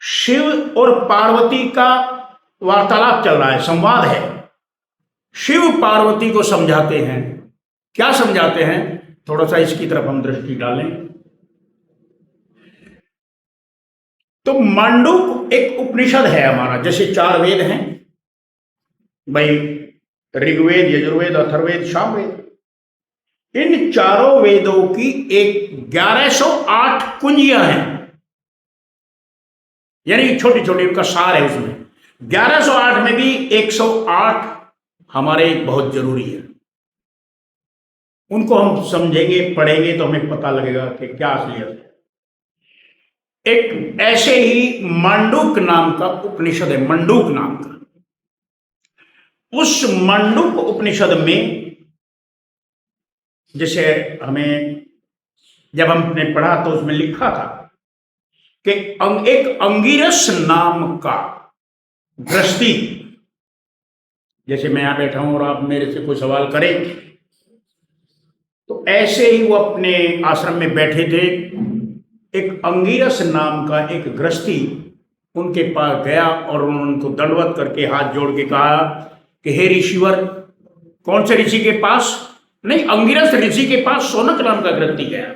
शिव और पार्वती का वार्तालाप चल रहा है, संवाद है। शिव पार्वती को समझाते हैं। क्या समझाते हैं, थोड़ा सा इसकी तरफ हम दृष्टि डालें। तो मांडूक एक उपनिषद है हमारा, जैसे 4 वेद हैं भाई, ऋग्वेद, यजुर्वेद, अथर्ववेद, सामवेद। इन चारों वेदों की एक 1108 कुंजियां हैं, यानी छोटी छोटी उनका सार है। उसमें 1108 में भी 108 हमारे बहुत जरूरी है। उनको हम समझेंगे, पढ़ेंगे तो हमें पता लगेगा कि क्या असलियत है। एक ऐसे ही मंडूक नाम का उपनिषद है, मंडूक नाम का। उस मंडूक उपनिषद में जैसे हमें जब हमने पढ़ा तो उसमें लिखा था कि एक अंगिरस नाम का गृहस्थी, जैसे मैं यहां बैठा हूं और आप मेरे से कोई सवाल करें तो ऐसे ही वो अपने आश्रम में बैठे थे। एक अंगिरस नाम का एक गृहस्थी उनके पास गया और उनको दंडवत करके हाथ जोड़ के कहा कि हे ऋषिवर। कौन से ऋषि के पास? नहीं, अंगिरस ऋषि के पास शौनक नाम का गृहस्थी गया।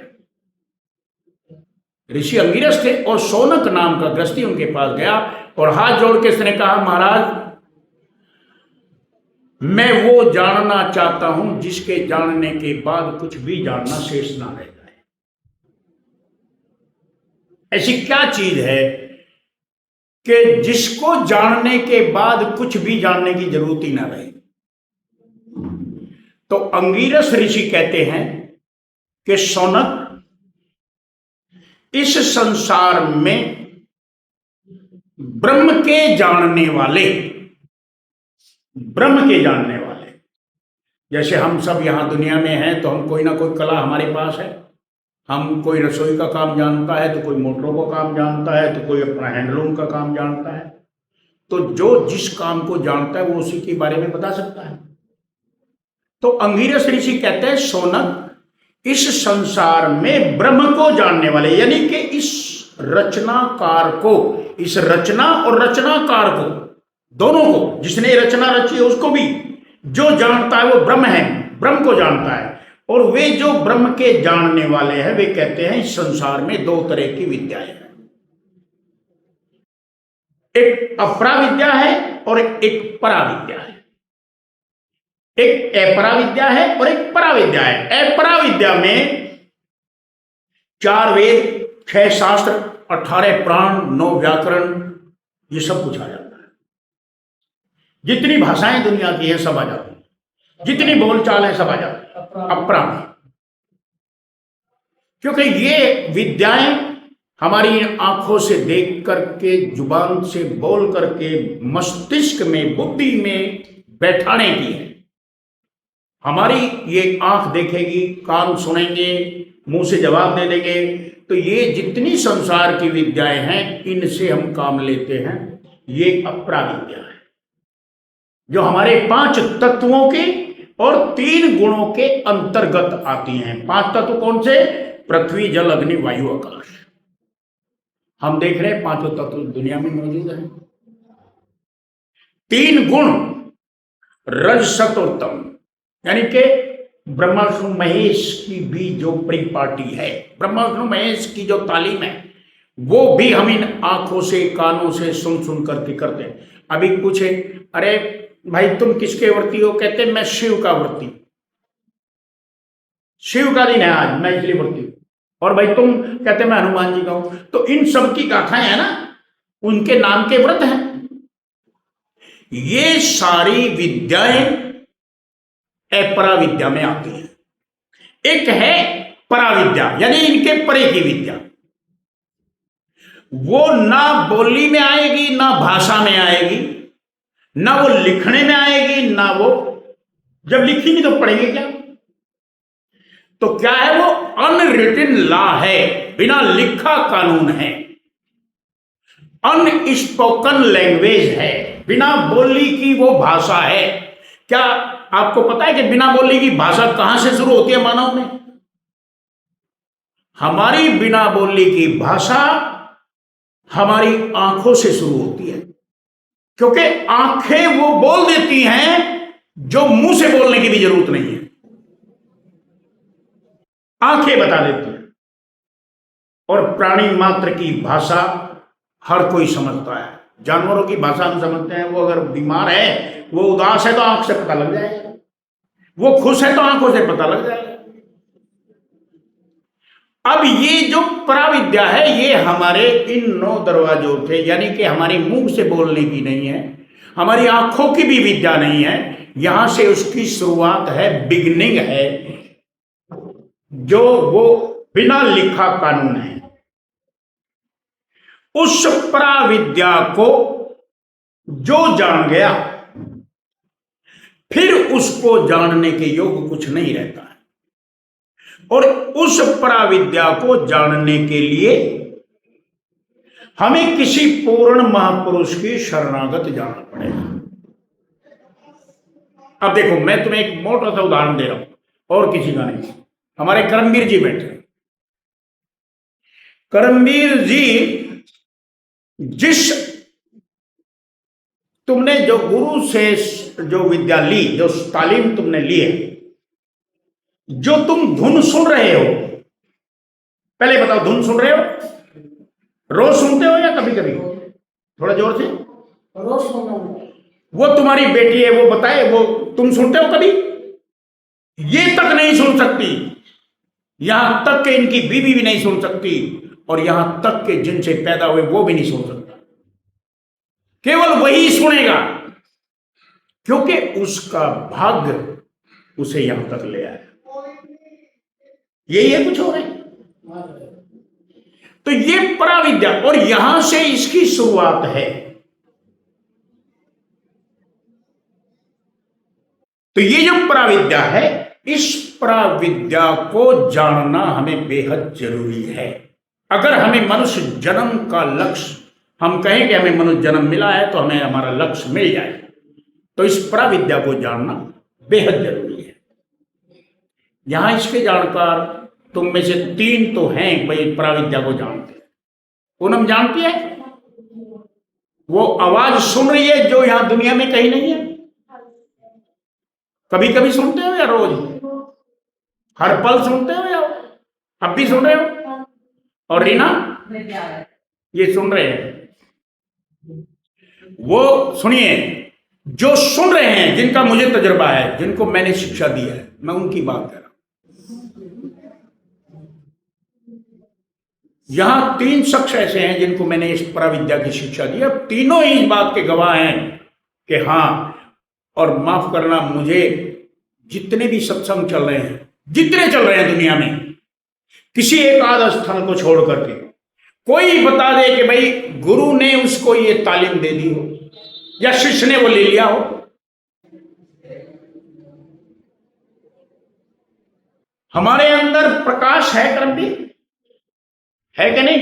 ऋषि अंगिरस थे और शौनक नाम का गृहस्थी उनके पास गया और हाथ जोड़ के उसने कहा, महाराज मैं वो जानना चाहता हूं जिसके जानने के बाद कुछ भी जानना शेष ना रह जाए। ऐसी क्या चीज है कि जिसको जानने के बाद कुछ भी जानने की जरूरत ही ना रहे? तो अंगिरस ऋषि कहते हैं कि शौनक, इस संसार में ब्रह्म के जानने वाले, ब्रह्म के जानने वाले, जैसे हम सब यहां दुनिया में हैं तो हम कोई ना कोई कला हमारे पास है। हम कोई रसोई का काम जानता है तो कोई मोटरों का काम जानता है तो कोई अपना हैंडलूम का काम जानता है। तो जो जिस काम को जानता है वो उसी के बारे में बता सकता है। तो अंगिरस ऋषि कहते हैं शौनक, इस संसार में ब्रह्म को जानने वाले, यानी कि इस रचनाकार को, इस रचना और रचनाकार को, दोनों को, जिसने रचना रची है उसको भी जो जानता है वो ब्रह्म है, ब्रह्म को जानता है। और वे जो ब्रह्म के जानने वाले हैं वे कहते हैं इस संसार में 2 तरह की विद्याएं हैं। एक अपरा विद्या है और एक परा विद्या है। एक अपरा विद्या है और एक परा विद्या है। अपरा विद्या में 4 वेद, 6 शास्त्र, 18 पुराण, 9 व्याकरण, ये सब कुछ आ जाता है। जितनी भाषाएं दुनिया की हैं सब आ जाती है, जितनी बोलचाल है सब आ जाती है अपरा में। क्योंकि ये विद्याएं हमारी आंखों से देख करके, जुबान से बोल करके, मस्तिष्क में, बुद्धि में बैठाने की है। हमारी ये आंख देखेगी, कान सुनेंगे, मुंह से जवाब दे देंगे। तो ये जितनी संसार की विद्याएं हैं इनसे हम काम लेते हैं। ये अपरा विद्या है जो हमारे 5 तत्वों के और 3 गुणों के अंतर्गत आती हैं। 5 तत्व कौन से? पृथ्वी, जल, अग्नि, वायु, आकाश। हम देख रहे हैं 5 तत्व दुनिया में मौजूद हैं। 3 गुण, रज, सत और तम, यानी कि ब्रह्मा विष्णु महेश की भी जो परिपाटी है, ब्रह्मा विष्णु महेश की जो तालीम है वो भी हम इन आंखों से, कानों से सुन करके करते हैं। अभी पूछे, अरे भाई तुम किसके व्रती हो? कहते मैं शिव का व्रती, शिव का दिन है आज, मैं इसलिए व्रती हूं। और भाई तुम? कहते मैं हनुमान जी का हूं। तो इन सब की गाथाएं है ना, उनके नाम के व्रत हैं। ये सारी विद्याएं अपरा विद्या में आती है। एक है परा विद्या, यानी इनके परे की विद्या। वो ना बोली में आएगी, ना भाषा में आएगी, ना वो लिखने में आएगी, ना वो, जब लिखेंगे तो पढ़ेंगे क्या? तो क्या है वो? अनरिटन लॉ है, बिना लिखा कानून है। अनस्पोकन लैंग्वेज है, बिना बोली की वो भाषा है। क्या आपको पता है कि बिना बोली की भाषा कहां से शुरू होती है मानव में? हमारी बिना बोली की भाषा हमारी आंखों से शुरू होती है, क्योंकि आंखें वो बोल देती हैं जो मुंह से बोलने की भी जरूरत नहीं है। आंखें बता देती हैं। और प्राणी मात्र की भाषा हर कोई समझता है। जानवरों की भाषा हम समझते हैं। वो अगर बीमार है, वो उदास है तो आंख से पता लग जाएगा, वो खुश है तो आंखों से पता लग जाएगा। अब ये जो पराविद्या है, ये हमारे इन 9 दरवाजों से, यानी कि हमारी मुंह से बोलने की नहीं है, हमारी आंखों की भी विद्या नहीं है। यहां से उसकी शुरुआत है, बिगनिंग है, जो वो बिना लिखा कानून है। उस पराविद्या को जो जान गया, फिर उसको जानने के योग कुछ नहीं रहता है। और उस पराविद्या को जानने के लिए हमें किसी पूर्ण महापुरुष की शरणागत जाना पड़ेगा। अब देखो, मैं तुम्हें एक मोटा सा उदाहरण दे रहा हूं और किसी का नहीं। हमारे करमवीर जी बैठे। करमवीर जी, जिस तुमने जो गुरु से जो विद्या ली, जो तालीम तुमने ली है, जो तुम धुन सुन रहे हो, पहले बताओ, धुन सुन रहे हो? रोज सुनते हो या कभी कभी? थोड़ा जोर से। रोज सुनता हूं। वो तुम्हारी बेटी है, वो बताए, वो तुम सुनते हो कभी? ये तक नहीं सुन सकती, यहां तक कि इनकी बीवी भी नहीं सुन सकती, और यहां तक कि जिनसे पैदा हुए वो भी नहीं सुन सकता। केवल वही सुनेगा, क्योंकि उसका भाग्य उसे यहां तक ले आया। यही है, कुछ हो रहा है। तो ये पराविद्या, और यहां से इसकी शुरुआत है। तो ये जो पराविद्या है, इस पराविद्या को जानना हमें बेहद जरूरी है। अगर हमें मनुष्य जन्म का लक्ष्य, हम कहें कि हमें मनुष्य जन्म मिला है तो हमें हमारा लक्ष्य मिल जाए, तो इस पराविद्या को जानना बेहद जरूरी है। यहां इसके जानकार तुम में से 3 तो हैं भाई, पराविद्या को जानते हैं। पूनम जानती है? वो आवाज सुन रही है जो यहां दुनिया में कहीं नहीं है। कभी कभी सुनते हो या रोज? हर पल सुनते हो या अब भी सुन रहे हो? और रीना, ये सुन रहे हैं। वो सुनिए, जो सुन रहे हैं, जिनका मुझे तजुर्बा है, जिनको मैंने शिक्षा दी है, मैं उनकी बात कर रहा हूं। यहां 3 शख्स ऐसे हैं जिनको मैंने इस पराविद्या की शिक्षा दी है। तीनों ही इस बात के गवाह हैं कि हाँ, और माफ करना, मुझे जितने भी सत्संग चल रहे हैं, जितने चल रहे हैं दुनिया में, किसी एक आध स्थान को छोड़ करके कोई बता दे कि भाई गुरु ने उसको ये तालीम दे दी हो या शिष्य ने वो ले लिया हो। हमारे अंदर प्रकाश है, करमवीर है कि नहीं?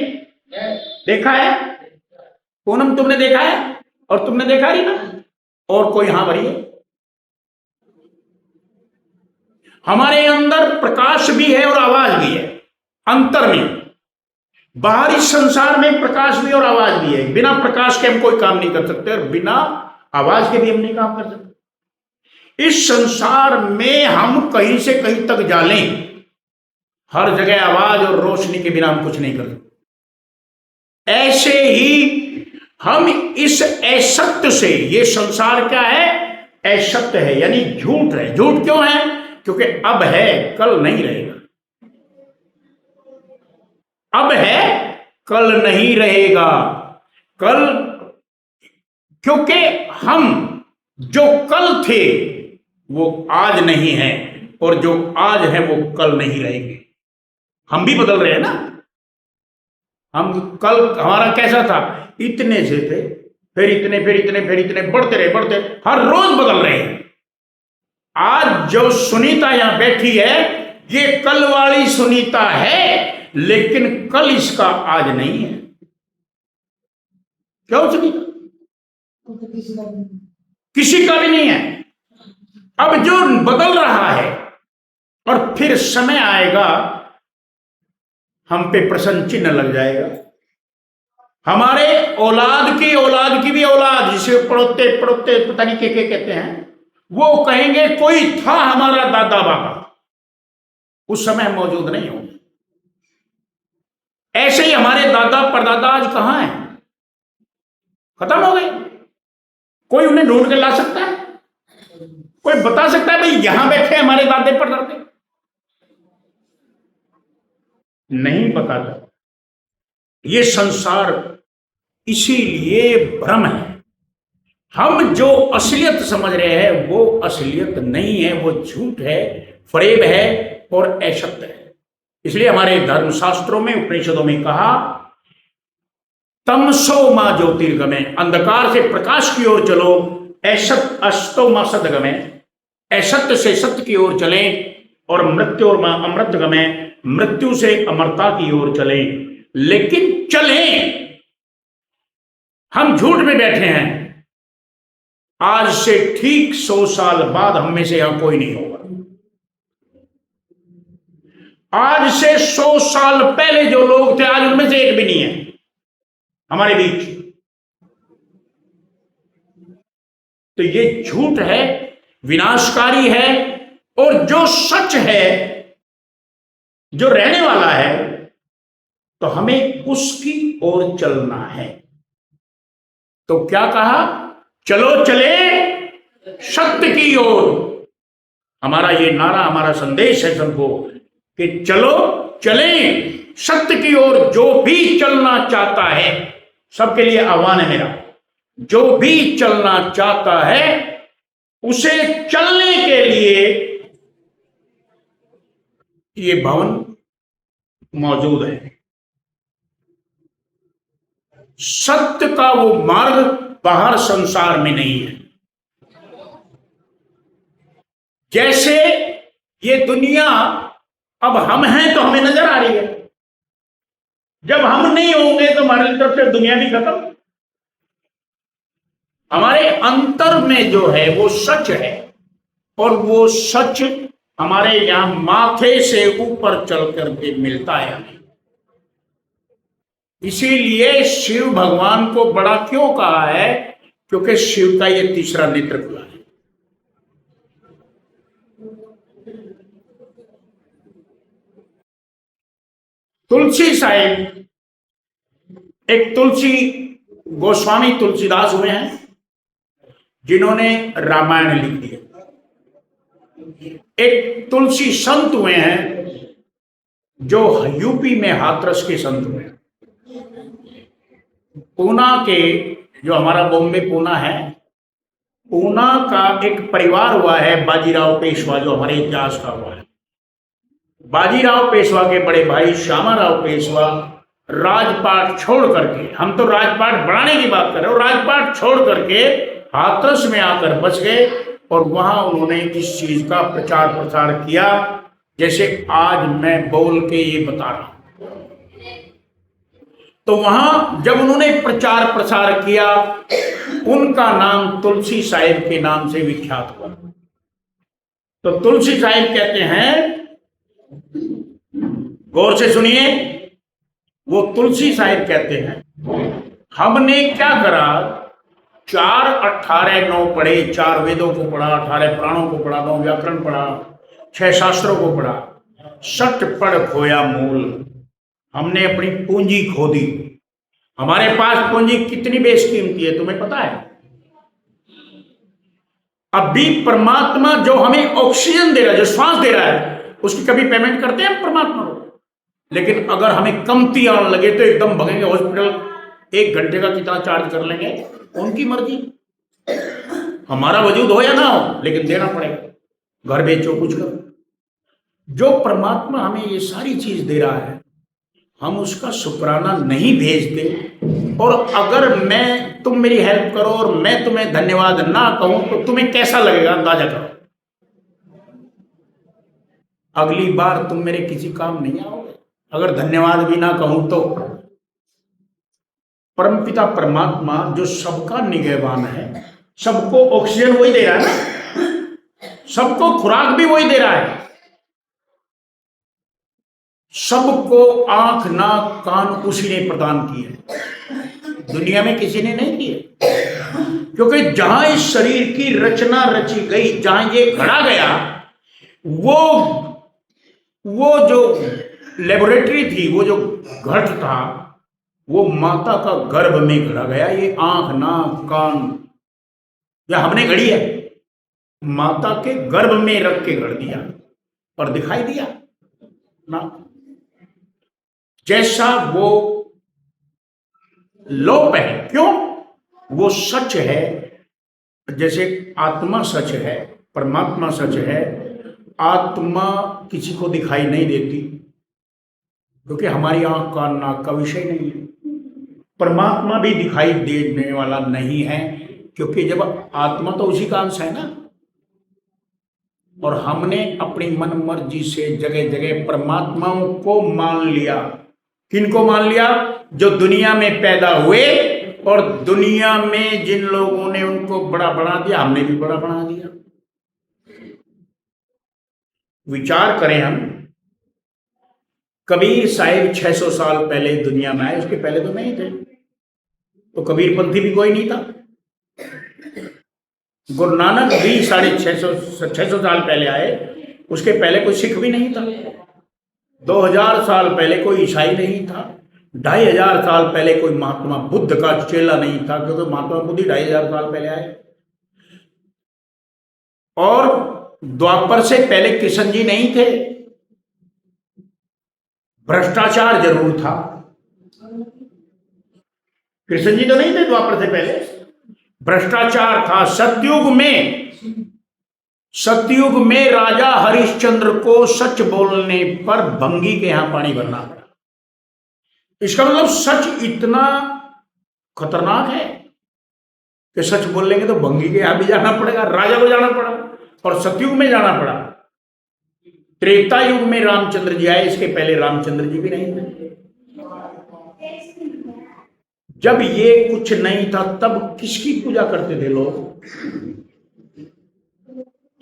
देखा है? पूनम, तुमने देखा है? और तुमने देखा ही ना? और कोई? हाँ भरिए। हमारे अंदर प्रकाश भी है और आवाज भी है। अंतर में, बाहरी संसार में प्रकाश भी और आवाज भी है। बिना प्रकाश के हम कोई काम नहीं कर सकते, और बिना आवाज के भी हम नहीं काम कर सकते। इस संसार में हम कहीं से कहीं तक जा लें, हर जगह आवाज और रोशनी के बिना हम कुछ नहीं कर सकते। ऐसे ही हम इस असत्य से, ये संसार क्या है? असत्य है, यानी झूठ है। झूठ क्यों है? क्योंकि अब है, कल नहीं रहेगा। अब है, कल नहीं रहेगा। कल, क्योंकि हम जो कल थे वो आज नहीं है, और जो आज है वो कल नहीं रहेंगे। हम भी बदल रहे हैं ना। हम कल हमारा कैसा था? इतने से थे, फिर इतने, फिर इतने, फिर इतने, बढ़ते रहे, बढ़ते, हर रोज बदल रहे हैं। आज जो सुनीता यहां बैठी है, ये कल वाली सुनीता है, लेकिन कल इसका आज नहीं है। क्यों सुनीता? किसी का भी नहीं है। अब जो बदल रहा है, और फिर समय आएगा हम पे प्रश्न चिन्ह लग जाएगा। हमारे औलाद की भी औलाद, जिसे पड़ोते पड़ोते पता नहीं के कहते हैं, वो कहेंगे कोई था हमारा दादा बाबा, उस समय मौजूद नहीं होंगे। ऐसे ही हमारे दादा परदादा आज कहां हैं? खत्म हो गए। कोई उन्हें ढूंढ के ला सकता है? कोई बता सकता है भाई यहां बैठे हमारे दादे परदादे? नहीं बताता। ये संसार इसीलिए भ्रम है। हम जो असलियत समझ रहे हैं वो असलियत नहीं है, वो झूठ है, फरेब है और असत्य है। इसलिए हमारे धर्मशास्त्रों में, उपनिषदों में कहा, तमसो मां ज्योतिर्गमय, अंधकार से प्रकाश की ओर चलो, असत अस्तो मां सदगमय, असत्य से सत्य की ओर चलें, और मृत्यु और मां अमृतगमय, मृत्यु से अमरता की ओर चलें। लेकिन चलें, हम झूठ में बैठे हैं। आज से ठीक 100 साल बाद हम में से यहां कोई नहीं होगा। आज से 100 साल पहले जो लोग थे, आज उनमें से एक भी नहीं है हमारे बीच। तो ये झूठ है, विनाशकारी है, और जो सच है, जो रहने वाला है, तो हमें उसकी ओर चलना है। तो क्या कहा? चलो चले सत्य की ओर। हमारा ये नारा, हमारा संदेश है सबको कि चलो चले सत्य की ओर। जो भी चलना चाहता है, सबके लिए आह्वान है मेरा, जो भी चलना चाहता है उसे चलने के लिए ये भवन मौजूद है। सत्य का वो मार्ग बाहर संसार में नहीं है। जैसे ये दुनिया अब हम हैं तो हमें नजर आ रही है, जब हम नहीं होंगे तो हमारी तरफ से दुनिया भी खत्म। हमारे अंतर में जो है वो सच है, और वो सच हमारे यहां माथे से ऊपर चल करके मिलता है हमें। इसीलिए शिव भगवान को बड़ा क्यों कहा है? क्योंकि शिव का ये तीसरा नेत्र खुला है। तुलसी साहिब, एक तुलसी गोस्वामी तुलसीदास हुए हैं जिन्होंने रामायण लिख दिया। एक तुलसी संत हुए हैं जो यूपी में हाथरस के संत हुए हैं। पूना के, जो हमारा बॉम्बे पूना है, पूना का एक परिवार हुआ है बाजीराव पेशवा, जो हमारे इतिहास का हुआ है। बाजीराव पेशवा के बड़े भाई श्यामाराव पेशवा राजपाट छोड़ करके, हम तो राजपाट बढ़ाने की बात कर रहे हो, राजपाट छोड़ करके हाथरस में आकर बच गए, और वहां उन्होंने इस चीज का प्रचार प्रसार किया जैसे आज मैं बोल के ये बता रहा हूं। तो वहां जब उन्होंने प्रचार प्रसार किया, उनका नाम तुलसी साहिब के नाम से विख्यात हुआ। तो तुलसी साहिब कहते हैं, गौर से सुनिए, वो तुलसी साहिब कहते हैं, हमने क्या करा, 4 18 9 पढ़े, 4 वेदों को पढ़ा, 18 पुराणों को पढ़ा, 9 व्याकरण पढ़ा, 6 शास्त्रों को पढ़ा, सट पढ़ खोया मूल। हमने अपनी पूंजी खो दी। हमारे पास पूंजी कितनी बेशकीमती है तुम्हें पता है? अभी परमात्मा जो हमें ऑक्सीजन दे रहा है, जो श्वास दे रहा है, उसकी कभी पेमेंट करते हैं परमात्मा को? लेकिन अगर हमें कमती आने लगे तो एकदम भगेंगे हॉस्पिटल, 1 घंटे का कितना चार्ज कर लेंगे, उनकी मर्जी। हमारा वजूद हो या ना हो, लेकिन देना पड़ेगा। घर बेचो, कुछ करो। जो परमात्मा हमें ये सारी चीज दे रहा है, हम उसका शुक्राना नहीं भेजते, और अगर तुम मेरी हेल्प करो और मैं तुम्हें धन्यवाद ना कहूं तो तुम्हें कैसा लगेगा, अंदाजा करो। अगली बार तुम मेरे किसी काम नहीं आओगे अगर धन्यवाद भी ना कहूं तो। परमपिता परमात्मा जो सबका निगहबान है, सबको ऑक्सीजन वही दे रहा है ना, सबको खुराक भी वही दे रहा है, सबको आंख नाक कान उसी ने प्रदान किए। दुनिया में किसी ने नहीं किए, क्योंकि जहां इस शरीर की रचना रची गई, जहां ये गढ़ा गया, वो जो लेबोरेटरी थी, वो जो घट था, वो माता का गर्भ में गढ़ा गया। ये आंख, नाक, कान या हमने गढ़ी है, माता के गर्भ में रख के गढ़ दिया और दिखाई दिया ना। जैसा वो लोप है, क्यों? वो सच है। जैसे आत्मा सच है, परमात्मा सच है। आत्मा किसी को दिखाई नहीं देती, क्योंकि हमारी आंख, कान, नाक का विषय नहीं है। परमात्मा भी दिखाई देने वाला नहीं है, क्योंकि जब आत्मा तो उसी का अंश है ना। और हमने अपनी मन मर्जी से जगह जगह परमात्माओं को मान लिया। किनको मान लिया? जो दुनिया में पैदा हुए, और दुनिया में जिन लोगों ने उनको बड़ा बना दिया, हमने भी बड़ा बना दिया। विचार करें हम, कबीर साहिब 600 साल पहले दुनिया में आए, उसके पहले तो नहीं थे। तो कबीर पंथी भी कोई नहीं था। गुरु नानक भी 650 साल पहले आए, उसके पहले कोई सिख भी नहीं था। 2000 साल पहले कोई ईसाई नहीं था। 2500 साल पहले कोई महात्मा बुद्ध का चेला नहीं था, क्योंकि महात्मा बुद्ध ही 2500 साल पहले आए। और द्वापर से पहले कृष्ण जी नहीं थे। भ्रष्टाचार जरूर था, कृष्ण जी तो नहीं थे द्वापर से पहले। भ्रष्टाचार था। सतयुग में राजा हरिश्चंद्र को सच बोलने पर भंगी के यहां पानी भरना पड़ा। इसका मतलब सच इतना खतरनाक है कि सच बोलेंगे तो भंगी के यहां भी जाना पड़ेगा, राजा को जाना पड़ा, और सतयुग में जाना पड़ा। त्रेता युग में रामचंद्र जी आए, इसके पहले रामचंद्र जी भी नहीं थे। जब ये कुछ नहीं था, तब किसकी पूजा करते थे लोग?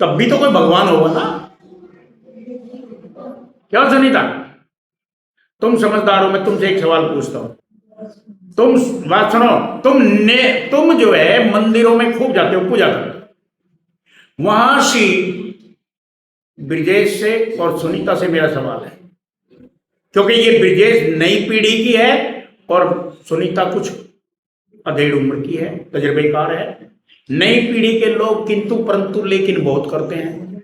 तब भी तो कोई भगवान होगा ना। क्या सुनीता, तुम समझदार हो, मैं तुमसे एक सवाल पूछता हूं। तुम बात सुनो, तुम जो है मंदिरों में खूब जाते हो, पूजा करते हो। वहां से ब्रिजेश से और सुनीता से मेरा सवाल है, क्योंकि ये ब्रिजेश नई पीढ़ी की है और सुनीता कुछ अधेड़ उम्र की है, तजुर्बेकार है। नई पीढ़ी के लोग किंतु परंतु लेकिन बहुत करते हैं।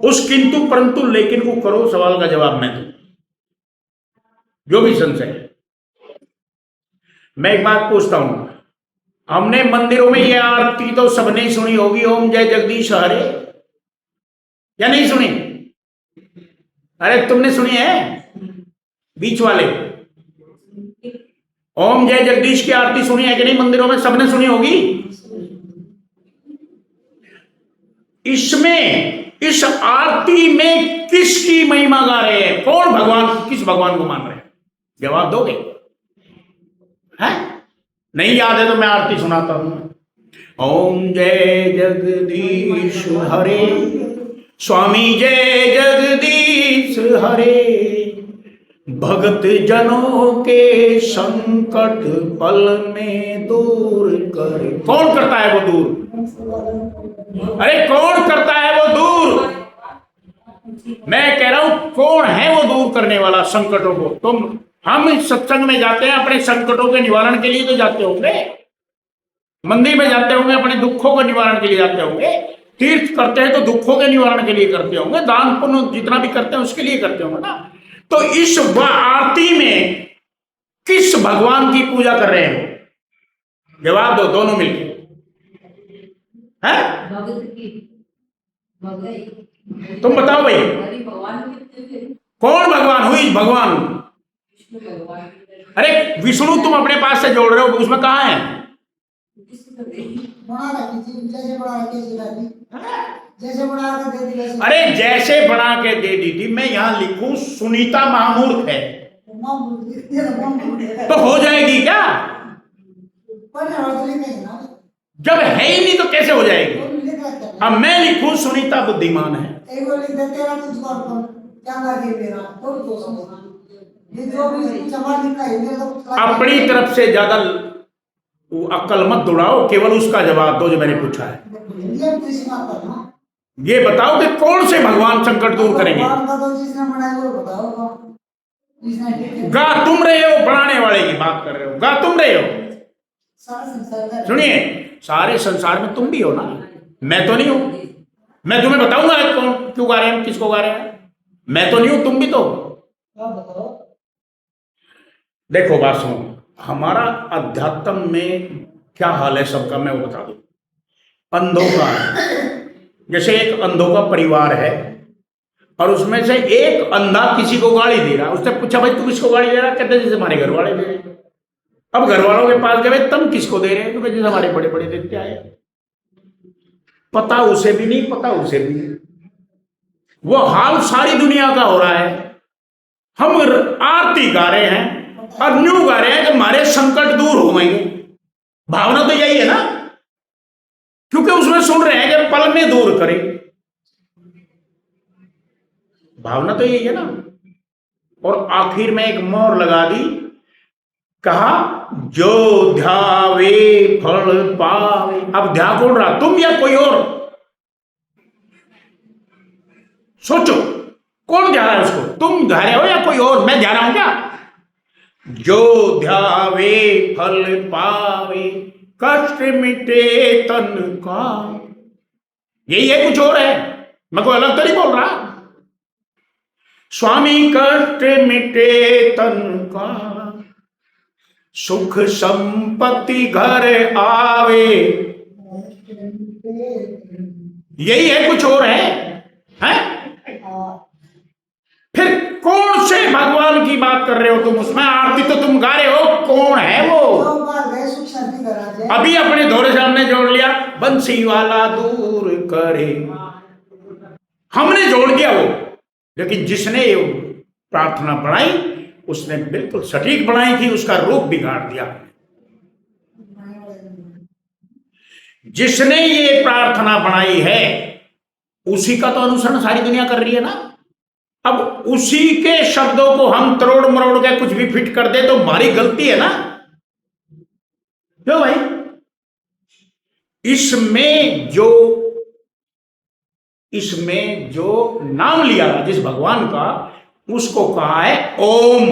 उस किंतु परंतु लेकिन को करो, सवाल का जवाब मैं दूं, जो भी संशय है। मैं एक बात पूछता हूं, हमने मंदिरों में ये आरती तो सबने सुनी होगी, ओम जय जगदीश हरे, या नहीं सुनी? अरे तुमने सुनी है? बीच वाले ओम जय जगदीश की आरती सुनी है कि नहीं? मंदिरों में सबने सुनी होगी। इसमें, इस आरती में किसकी महिमा गा रहे हैं? कौन भगवान, किस भगवान को मान रहे हैं? जवाब दोगे? है नहीं याद है तो मैं आरती सुनाता हूं। ओम जय जगदीश हरे, स्वामी जय जगदीश हरे, भगत जनों के संकट पल में दूर करे। कौन करता है वो दूर? अरे कौन करता है वो दूर? मैं कह रहा हूं कौन है वो दूर करने वाला संकटों को? हम इस सत्संग में जाते हैं अपने संकटों के निवारण के लिए तो जाते होंगे, मंदिर में जाते होंगे अपने दुखों के निवारण के लिए जाते होंगे, तीर्थ करते हैं तो दुखों के निवारण के लिए करते होंगे, दान पुण्य जितना भी करते हैं उसके लिए करते होंगे ना। तो इस आरती में किस भगवान की पूजा कर रहे हैं? जवाब दो दोनों मिलकर। है तुम बताओ भाई, कौन भगवान हुई? भगवान अरे विष्णु तुम अपने पास से जोड़ रहे हो, उसमें कहा है? अरे जैसे बना के दे दी थी। मैं यहां लिखूं सुनीता महामूर्ख है तो हो जाएगी क्या? जब है ही नहीं तो कैसे हो जाएगी? अब मैं लिखूं सुनीता बुद्धिमान है, अपनी तरफ से ज्यादा वो अक्ल मत दौड़ाओ, केवल उसका जवाब दो जो मैंने पूछा है। ये बताओ कि कौन से भगवान संकट दूर करेंगे? गा तुम रहे हो, बनाने वाले की बात कर रहे हो, गा तुम रहे हो। सुनिए, सारे संसार में तुम भी हो ना, मैं तो नहीं हूं। मैं तुम्हें बताऊंगा कौन क्यों गा रहे हैं, किसको गा रहे हैं। मैं तो नहीं हूं, तुम भी तो। देखो बात सुनो, हमारा अध्यात्म में क्या हाल है सबका, मैं वो बता दूं। अंधों का, जैसे एक अंधों का परिवार है और उसमें से एक अंधा किसी को गाली दे रहा, उसने पूछा भाई तू किसको गाली दे रहा, कहते जैसे हमारे घर वाले दे रहे। अब घर वालों के पास गए, तुम किसको दे रहे हैं, तो जैसे हमारे बड़े बड़े देते आए। पता उसे भी नहीं, पता उसे भी नहीं। वो हाल सारी दुनिया का हो रहा है। हम आरती गा रहे हैं और न्यू गा रहे हैं कि हमारे संकट दूर होंगे। भावना तो यही है ना, क्योंकि उसमें सुन रहे हैं कि पल में दूर करें। भावना तो यही है ना। और आखिर में एक मोहर लगा दी, कहा जो ध्यावे फल पावे। अब ध्या कौन रहा, तुम या कोई और? सोचो कौन ध्या रहा है उसको, तुम ध्या रहे हो या कोई और? मैं ध्या रहा हूं क्या? जो ध्यावे फल पावे, कष्ट मिटे तन का। यही है, कुछ और है? मैं कोई अलग तो नहीं बोल रहा। स्वामी कष्ट मिटे तन का, सुख संपत्ति घर आवे। यही है, कुछ और है? फिर कौन से भगवान की बात कर रहे हो तुम? उसमें आरती तो तुम गा रहे हो, कौन है वो? अभी अपने दौरे से हमने जोड़ लिया, बंसी वाला दूर करे। हमने जोड़ दिया वो, लेकिन जिसने ये प्रार्थना पढ़ाई उसने बिल्कुल सटीक बनाई थी, उसका रूप बिगाड़ दिया। जिसने ये प्रार्थना बनाई है उसी का तो अनुसरण सारी दुनिया कर रही है ना। अब उसी के शब्दों को हम तरोड़ मरोड़ के कुछ भी फिट कर दे तो हमारी गलती है ना, क्यों भाई? इसमें जो नाम लिया जिस भगवान का, उसको कहा है ओम।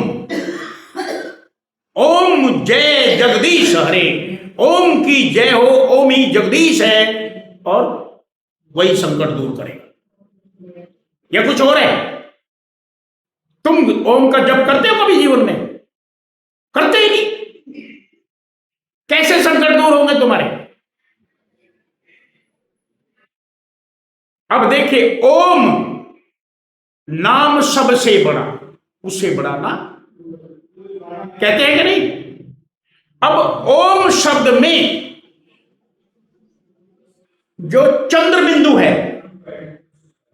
ओम जय जगदीश हरे, ओम की जय हो, ओम ही जगदीश है और वही संकट दूर करेगा। या कुछ और है? तुम ओम का जप करते हो कभी जीवन में? करते ही नहीं। कैसे संकट दूर होंगे तुम्हारे? अब देखिए, ओम नाम सबसे बड़ा, उससे बड़ा ना कहते हैं कि नहीं? अब ओम शब्द में जो चंद्र बिंदु है,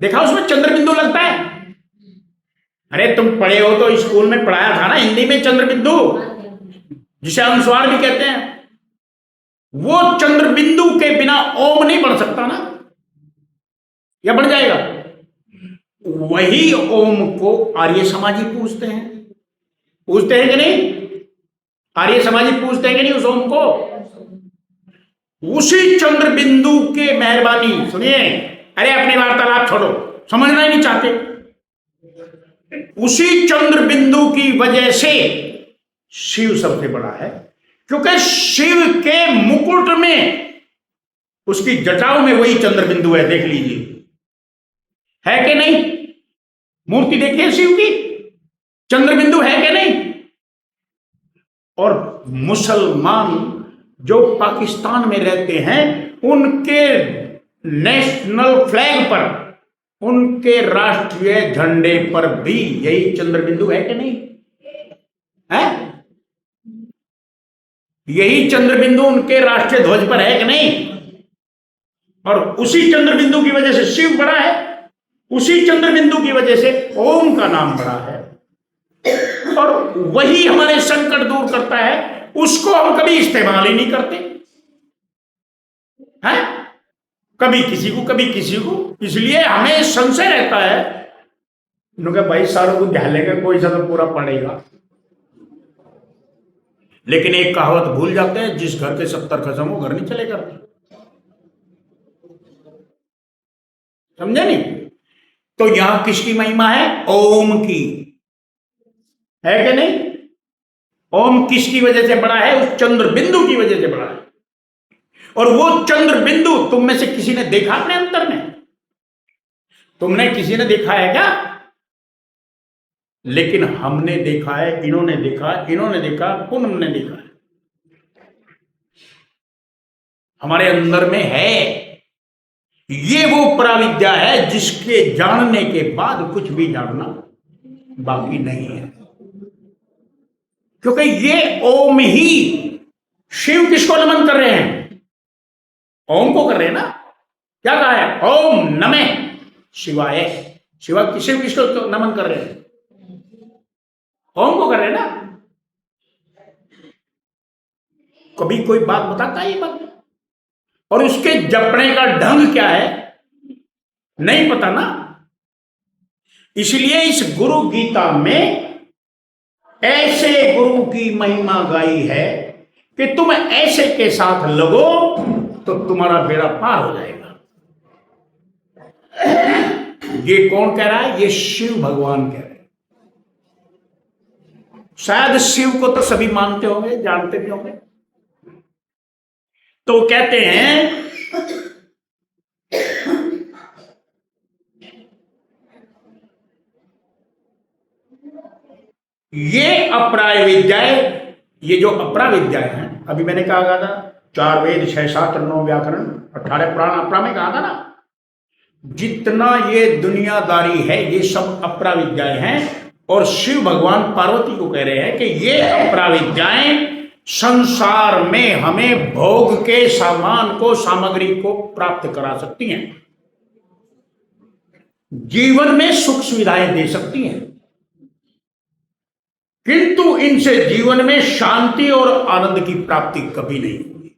देखा उसमें चंद्र बिंदु लगता है। अरे तुम पढ़े हो तो स्कूल में पढ़ाया था ना हिंदी में, चंद्र बिंदु जिसे अनुस्वार भी कहते हैं। वो चंद्र बिंदु के बिना ओम नहीं बढ़ सकता ना, या बढ़ जाएगा? वही ओम को आर्य समाजी पूछते हैं। पूछते हैं कि नहीं? आर्य समाजी पूछते हैं कि नहीं उस ओम को? उसी चंद्र बिंदु के मेहरबानी, सुनिए, अरे अपनी वार्तालाप छोड़ो, समझना ही नहीं चाहते। उसी चंद्र बिंदु की वजह से शिव सबसे बड़ा है, क्योंकि शिव के मुकुट में, उसकी जटाओं में वही चंद्र बिंदु है। देख लीजिए, है कि नहीं? मूर्ति देखिए शिव की, चंद्र बिंदु है कि नहीं? और मुसलमान जो पाकिस्तान में रहते हैं, उनके नेशनल फ्लैग पर, उनके राष्ट्रीय झंडे पर भी यही चंद्र बिंदु है कि नहीं है? यही चंद्र बिंदु उनके राष्ट्रीय ध्वज पर है कि नहीं? और उसी चंद्र बिंदु की वजह से शिव बड़ा है, उसी चंद्र बिंदु की वजह से ओम का नाम बड़ा है, और वही हमारे संकट दूर करता है। उसको हम कभी इस्तेमाल ही नहीं करते हैं, कभी किसी को कभी किसी को। इसलिए हमें संशय रहता है, उन्होंने भाई सारों को ध्यान लेकर कोई सा तो पूरा पड़ेगा। लेकिन एक कहावत भूल जाते हैं, जिस घर के 70 खसम वो घर नहीं चलेगा। समझे नहीं? तो यहां किसकी महिमा है? ओम की है कि नहीं? ओम किसकी वजह से बड़ा है? उस चंद्र बिंदु की वजह से बड़ा है। और वो चंद्र बिंदु तुम में से किसी ने देखा अपने अंतर में? तुमने किसी ने देखा है क्या? लेकिन हमने देखा है, इन्होंने देखा, इन्होंने देखा, पूनम ने देखा है। हमारे अंदर में है। ये वो पराविद्या है जिसके जानने के बाद कुछ भी जानना बाकी नहीं है। क्योंकि ये ओम ही, शिव किसको नमन कर रहे हैं? ओम को कर रहे हैं ना। क्या कहा है? ओम नमः शिवाय। शिव किसको नमन कर रहे हैं? ओम को कर रहे हैं ना। कभी कोई बात बताता है ये बात? और उसके जपने का ढंग क्या है नहीं पता ना। इसलिए इस गुरु गीता में ऐसे गुरु की महिमा गाई है कि तुम ऐसे के साथ लगो तो तुम्हारा बेड़ा पार हो जाएगा। ये कौन कह रहा है? ये शिव भगवान कह रहे हैं। शायद शिव को तो सभी मानते होंगे, जानते भी होंगे। तो कहते हैं ये अपराय विद्याएं, ये जो अपरा विद्याएं हैं, अभी मैंने कहा था 4 वेद 6 शास्त्र 9 व्याकरण 18 पुराण अपरा में कहा था ना। जितना ये दुनियादारी है ये सब अपरा विद्याएं हैं। और शिव भगवान पार्वती को कह रहे हैं कि ये अपरा विद्याएं संसार में हमें भोग के सामान को, सामग्री को प्राप्त करा सकती हैं, जीवन में सुख सुविधाएं दे सकती हैं, किंतु इनसे जीवन में शांति और आनंद की प्राप्ति कभी नहीं होगी।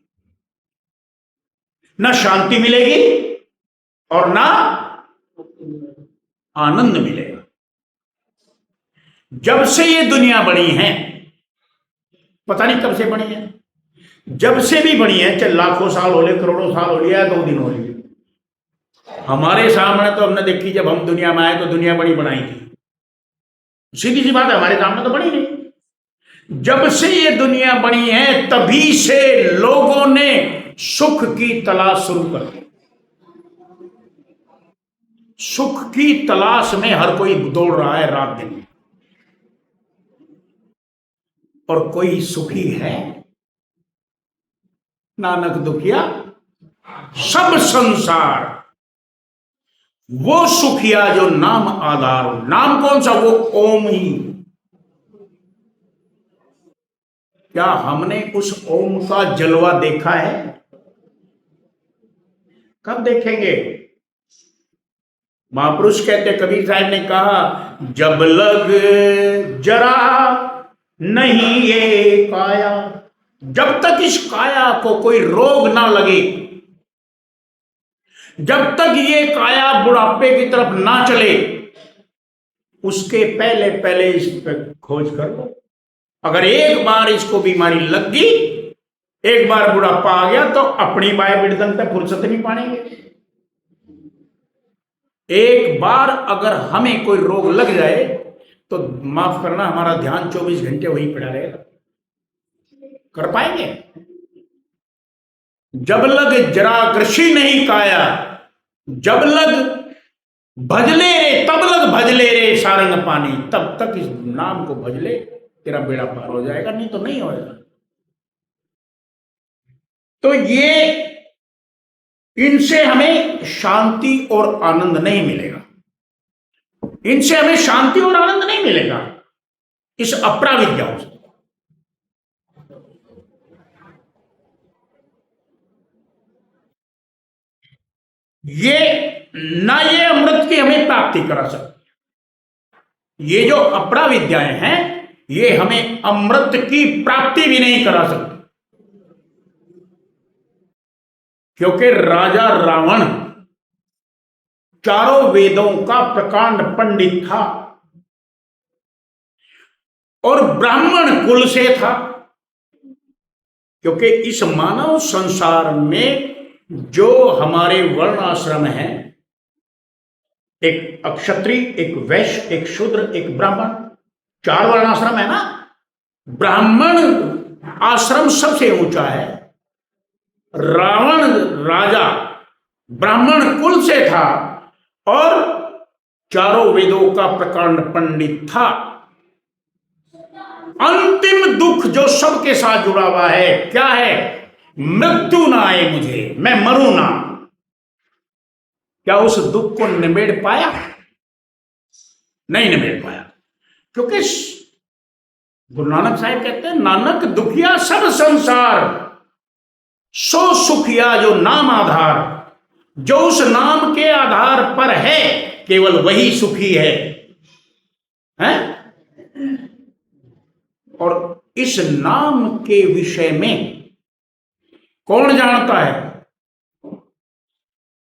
ना शांति मिलेगी और ना आनंद मिलेगा। जब से ये दुनिया बनी है, पता नहीं कब से बनी है, जब से भी बनी है, चाहे लाखों साल हो ले, करोड़ों साल हो लिया, 2 दिन हो लिए, हमारे सामने तो हमने देखी, जब हम दुनिया में आए तो दुनिया बड़ी बनाई थी। सीधी सी बात है, हमारे सामने तो बनी नहीं। जब से ये दुनिया बनी है तभी से लोगों ने सुख की तलाश शुरू कर दी। सुख की तलाश में हर कोई दौड़ रहा है रात दिन, और कोई सुखी है? नानक दुखिया सब संसार। वो सुखिया जो नाम आधार, नाम कौन सा? वो ओम ही। क्या हमने उस ओम का जलवा देखा है? कब देखेंगे? महापुरुष कहते, कबीर साहब ने कहा, जब लग जरा नहीं ये काया, जब तक इस काया को कोई रोग ना लगे, जब तक ये काया बुढ़ापे की तरफ ना चले, उसके पहले पहले इस पर खोज कर लो। अगर एक बार इसको बीमारी लग गई, एक बार बुढ़ापा आ गया, तो अपनी बाय बिड़दन तक फुर्सत नहीं पाएंगे। एक बार अगर हमें कोई रोग लग जाए तो माफ करना, हमारा ध्यान 24 घंटे वहीं पड़ा रहेगा। कर पाएंगे? जब लग जरा कृषि नहीं काया, जब लग भजले रे, तब लग भजले रे सारंग पानी, तब तक इस नाम को भजले, तेरा बेड़ा पार हो जाएगा, नहीं तो नहीं होएगा। तो ये, इनसे हमें शांति और आनंद नहीं मिलेगा। इनसे हमें शांति और आनंद नहीं मिलेगा इस अपरा विद्याओं से। ये ना ये अमृत की हमें प्राप्ति करा सकती, ये जो अपरा विद्याएं हैं ये हमें अमृत की प्राप्ति भी नहीं करा सकती। क्योंकि राजा रावण चारों वेदों का प्रकांड पंडित था और ब्राह्मण कुल से था, क्योंकि इस मानव संसार में जो हमारे वर्ण आश्रम हैं, एक अक्षत्रिय, एक वैश्य, एक शूद्र, एक ब्राह्मण, 4 वर्ण आश्रम है ना। ब्राह्मण आश्रम सबसे ऊंचा है। रावण राजा ब्राह्मण कुल से था और चारों वेदों का प्रकांड पंडित था। अंतिम दुख जो सबके साथ जुड़ा हुआ है क्या है? मृत्यु ना आए मुझे, मैं मरूं ना। क्या उस दुख को निबेड़ पाया? नहीं निबेड़ पाया। क्योंकि गुरु नानक साहब कहते हैं, नानक दुखिया सब संसार, सो सुखिया जो नाम आधार। जो उस नाम के आधार पर है केवल वही सुखी है, हैं? और इस नाम के विषय में कौन जानता है?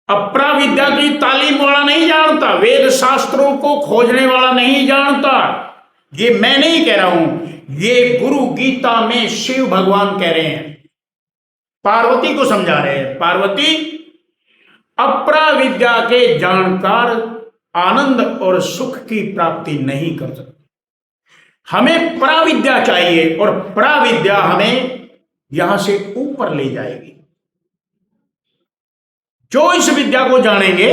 अपरा विद्या की तालीम वाला नहीं जानता, वेद शास्त्रों को खोजने वाला नहीं जानता। ये मैं नहीं कह रहा हूं, ये गुरु गीता में शिव भगवान कह रहे हैं, पार्वती को समझा रहे हैं। पार्वती, अपरा विद्या के जानकार आनंद और सुख की प्राप्ति नहीं कर सकते। हमें पराविद्या चाहिए और पराविद्या हमें यहां से ऊपर ले जाएगी। जो इस विद्या को जानेंगे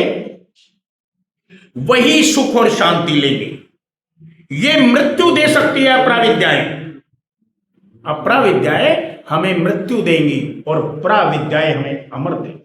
वही सुख और शांति लेंगे। ये मृत्यु दे सकती है अपराविद्याएं। अपराविद्याएं हमें मृत्यु देंगी और पराविद्याएं हमें अमर देंगी।